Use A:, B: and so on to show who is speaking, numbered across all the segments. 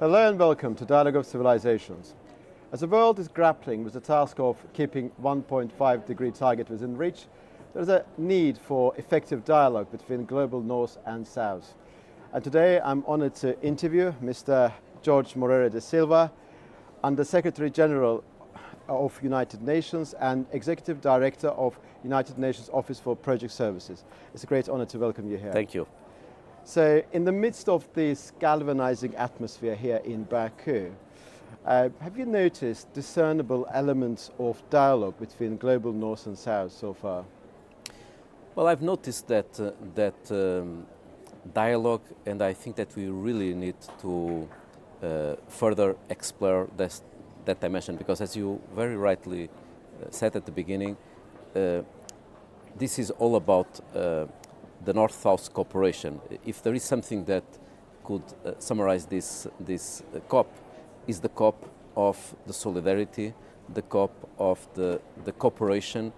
A: Hello and welcome to Dialogue of Civilizations. As the world is grappling with the task of keeping 1.5 degree target within reach, there is a need for effective dialogue between global North and South. And today I'm honored to interview Mr. Jorge Moreira da Silva, Under Secretary General of United Nations and Executive Director of United Nations Office for Project Services. It's a great honor to welcome you here.
B: Thank you.
A: So in the midst of this galvanizing atmosphere here in Baku, have you noticed discernible elements of dialogue between global North and South so far?
B: Well, I've noticed that dialogue, and I think that we really need to further explore that dimension, because as you very rightly said at the beginning, this is all about the North-South cooperation. If there is something that could summarize this COP, is the COP of the solidarity, the COP of the cooperation.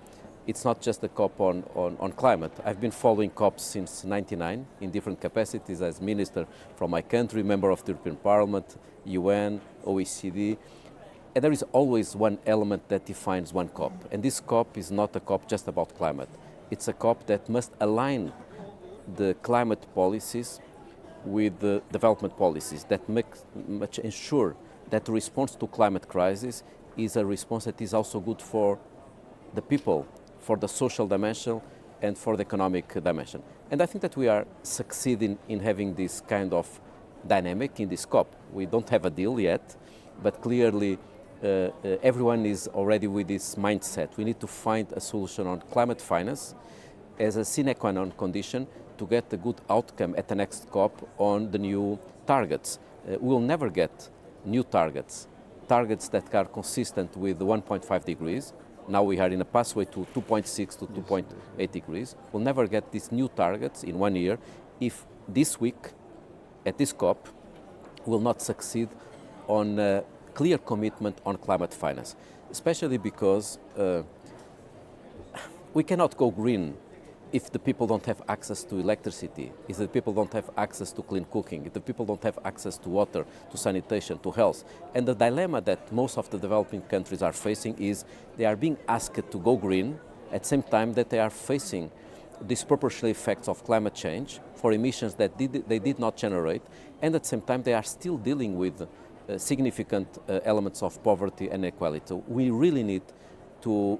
B: It's not just the COP on climate. I've been following COPs since '99 in different capacities as minister from my country, member of the European Parliament, UN, OECD. And there is always one element that defines one COP. And this COP is not a COP just about climate. It's a COP that must align the climate policies with the development policies that much ensure that the response to climate crisis is a response that is also good for the people, for the social dimension and for the economic dimension. And I think that we are succeeding in having this kind of dynamic in this COP. We don't have a deal yet, but clearly everyone is already with this mindset. We need to find a solution on climate finance as a sine qua non condition to get a good outcome at the next COP on the new targets. We will never get new targets that are consistent with 1.5 degrees. Now we are in a pathway to 2.6 to 2.8 degrees. We'll never get these new targets in 1 year if this week, at this COP, will not succeed on a clear commitment on climate finance, especially because we cannot go green if the people don't have access to electricity, if the people don't have access to clean cooking, if the people don't have access to water, to sanitation, to health. And the dilemma that most of the developing countries are facing is they are being asked to go green at the same time that they are facing disproportionate effects of climate change for emissions that they did not generate, and at the same time they are still dealing with significant elements of poverty and inequality. So we really need to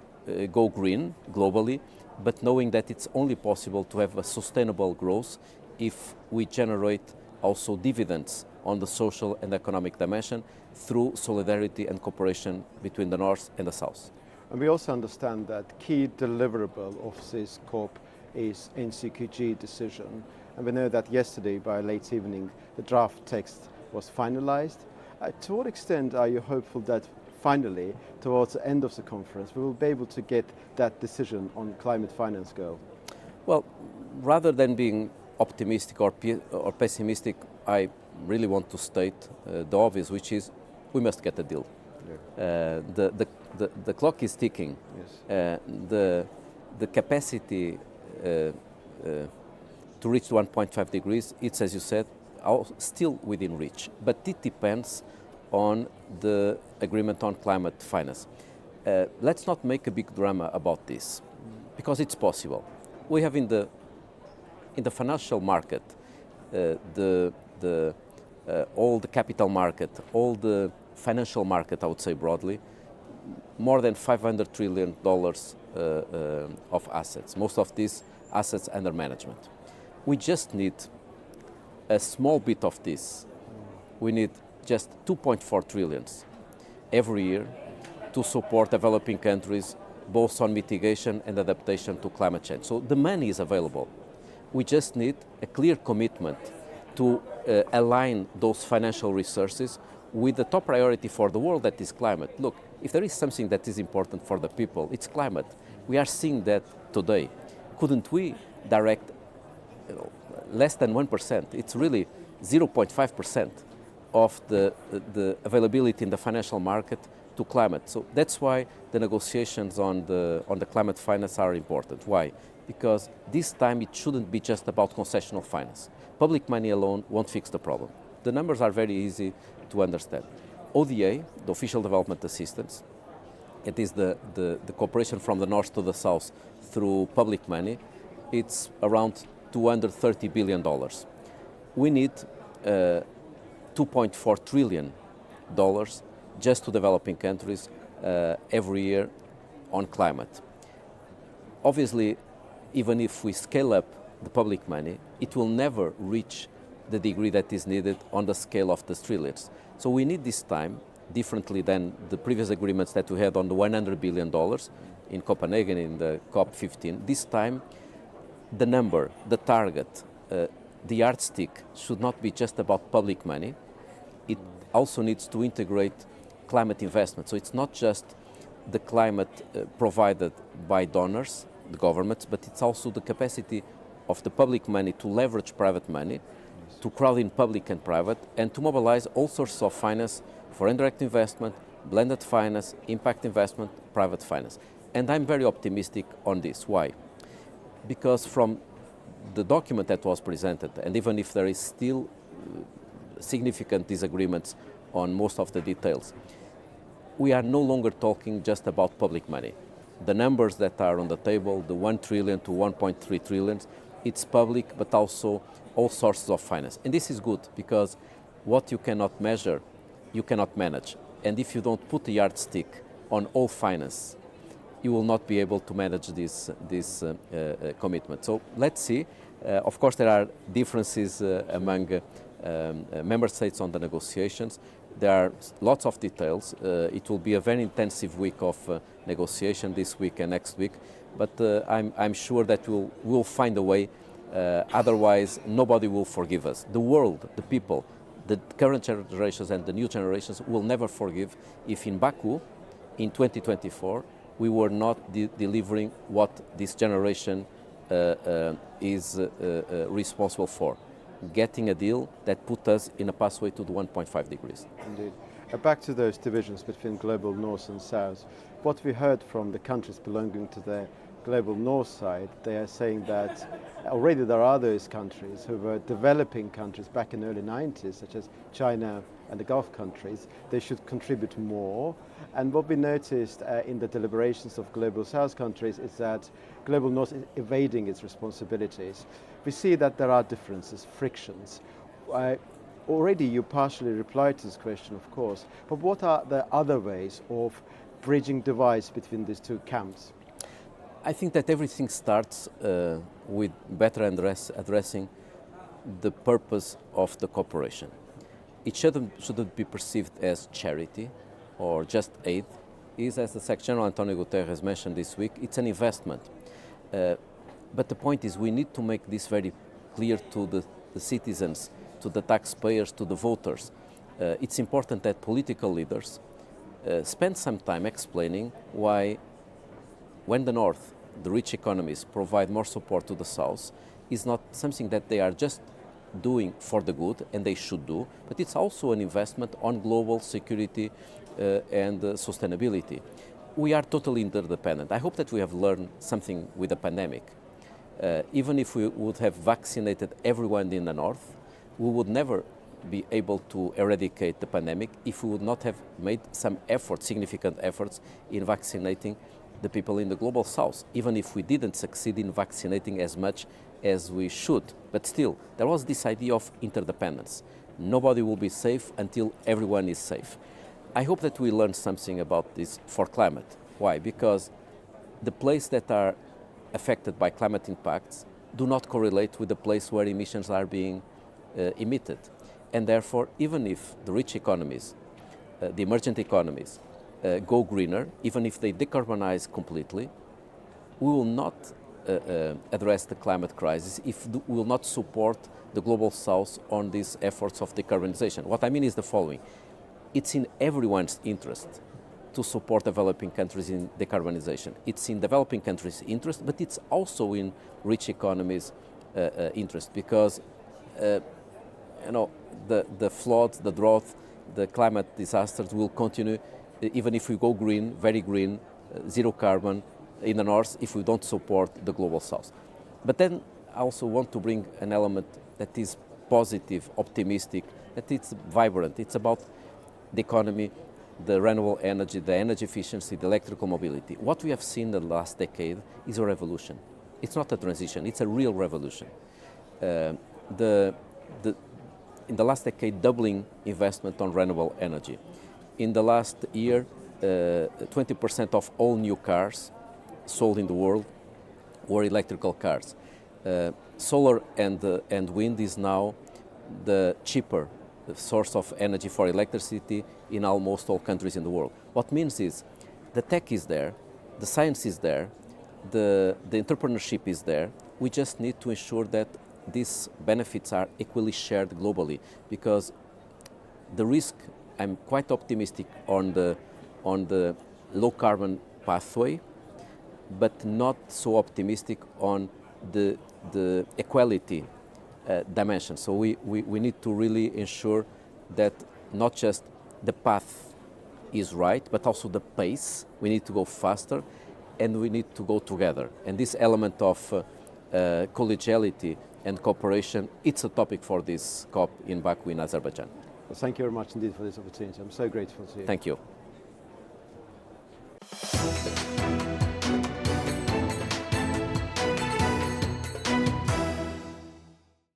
B: go green globally, but knowing that it's only possible to have a sustainable growth if we generate also dividends on the social and economic dimension through solidarity and cooperation between the North and the South.
A: And we also understand that key deliverable of this COP is NCQG decision. And we know that yesterday by late evening the draft text was finalized. To what extent are you hopeful that finally, towards the end of the conference, we will be able to get that decision on climate finance goal?
B: Well, rather than being optimistic or pessimistic, I really want to state the obvious, which is we must get a deal. Yeah. The clock is ticking. Yes. The capacity to reach 1.5 degrees, it's, as you said, still within reach, but it depends on the agreement on climate finance. Let's not make a big drama about this, because it's possible. We have in the financial market, all the capital market, all the financial market, I would say broadly, more than $500 trillion of assets, most of these assets under management. We just need a small bit of this. We need just 2.4 trillions every year to support developing countries both on mitigation and adaptation to climate change. So the money is available. We just need a clear commitment to align those financial resources with the top priority for the world, that is climate. Look, if there is something that is important for the people, it's climate. We are seeing that today. Couldn't we direct less than 1%? It's really 0.5% of the availability in the financial market to climate. So that's why the negotiations on the climate finance are important. Why? Because this time it shouldn't be just about concessional finance. Public money alone won't fix the problem. the numbers are very easy to understand. ODA, the Official Development Assistance, it is the cooperation from the north to the south through public money. It's around $230 billion. We need $2.4 trillion just to developing countries every year on climate. Obviously, even if we scale up the public money, it will never reach the degree that is needed on the scale of the trillions. So we need this time, differently than the previous agreements that we had on the $100 billion in Copenhagen in the COP15. This time, the number, the target, the yardstick should not be just about public money. It also needs to integrate climate investment. So it's not just the climate provided by donors, the governments, but it's also the capacity of the public money to leverage private money, to crowd in public and private, and to mobilize all sorts of finance for indirect investment, blended finance, impact investment, private finance. And I'm very optimistic on this. Why? Because from the document that was presented, and even if there is still significant disagreements on most of the details, we are no longer talking just about public money. The numbers that are on the table, the 1 trillion to 1.3 trillion, it's public, but also all sources of finance. And this is good because what you cannot measure, you cannot manage. And if you don't put a yardstick on all finance, you will not be able to manage this commitment. So let's see. Of course, there are differences among member states on the negotiations. There are lots of details. It will be a very intensive week of negotiation this week and next week, but I'm sure that we'll find a way. Otherwise, nobody will forgive us. The world, the people, the current generations and the new generations will never forgive if in Baku, in 2024, we were not delivering what this generation is responsible for. Getting a deal that put us in a pathway to the 1.5 degrees.
A: Indeed. Back to those divisions between global north and south. What we heard from the countries belonging to the global north side, they are saying that already there are those countries who were developing countries back in the early 90s, such as China and the Gulf countries. They should contribute more. And what we noticed in the deliberations of global south countries is that global north is evading its responsibilities. We see that there are differences, frictions. Already you partially replied to this question, of course, but what are the other ways of bridging divides between these two camps?
B: I think that everything starts with better addressing the purpose of the cooperation. It shouldn't be perceived as charity or just aid. As the Secretary General Antonio Guterres mentioned this week, it's an investment. But the point is we need to make this very clear to the citizens, to the taxpayers, to the voters. It's important that political leaders spend some time explaining why when the North, the rich economies, provide more support to the South, is not something that they are just doing for the good, and they should do, but it's also an investment on global security and sustainability. We are totally interdependent. I hope that we have learned something with the pandemic. Even if we would have vaccinated everyone in the North, we would never be able to eradicate the pandemic if we would not have made some efforts, significant efforts, in vaccinating the people in the global South, even if we didn't succeed in vaccinating as much as we should. But still, there was this idea of interdependence. Nobody will be safe until everyone is safe. I hope that we learn something about this for climate. Why? Because the places that are affected by climate impacts do not correlate with the place where emissions are being emitted. And therefore, even if the rich economies, the emergent economies, go greener, even if they decarbonize completely, we will not address the climate crisis if we will not support the global South on these efforts of decarbonization. What I mean is the following. It's in everyone's interest to support developing countries in decarbonization. It's in developing countries' interest, but it's also in rich economies' interest because the floods, the drought, the climate disasters will continue even if we go green, very green, zero carbon in the North, if we don't support the global South. But then I also want to bring an element that is positive, optimistic, that it's vibrant. It's about the economy, the renewable energy, the energy efficiency, the electrical mobility. What we have seen in the last decade is a revolution. It's not a transition, it's a real revolution. In the last decade, doubling investment on renewable energy. In the last year, 20% of all new cars sold in the world were electrical cars. Solar and wind is now the cheaper source of energy for electricity in almost all countries in the world. What means is the tech is there, the science is there, the entrepreneurship is there. We just need to ensure that these benefits are equally shared globally, because the risk, I'm quite optimistic on the low carbon pathway, but not so optimistic on the equality dimension. So we need to really ensure that not just the path is right, but also the pace. We need to go faster and we need to go together. And this element of collegiality and cooperation, it's a topic for this COP in Baku in Azerbaijan.
A: Well, thank you very much indeed for this opportunity. I'm so grateful to you.
B: Thank you.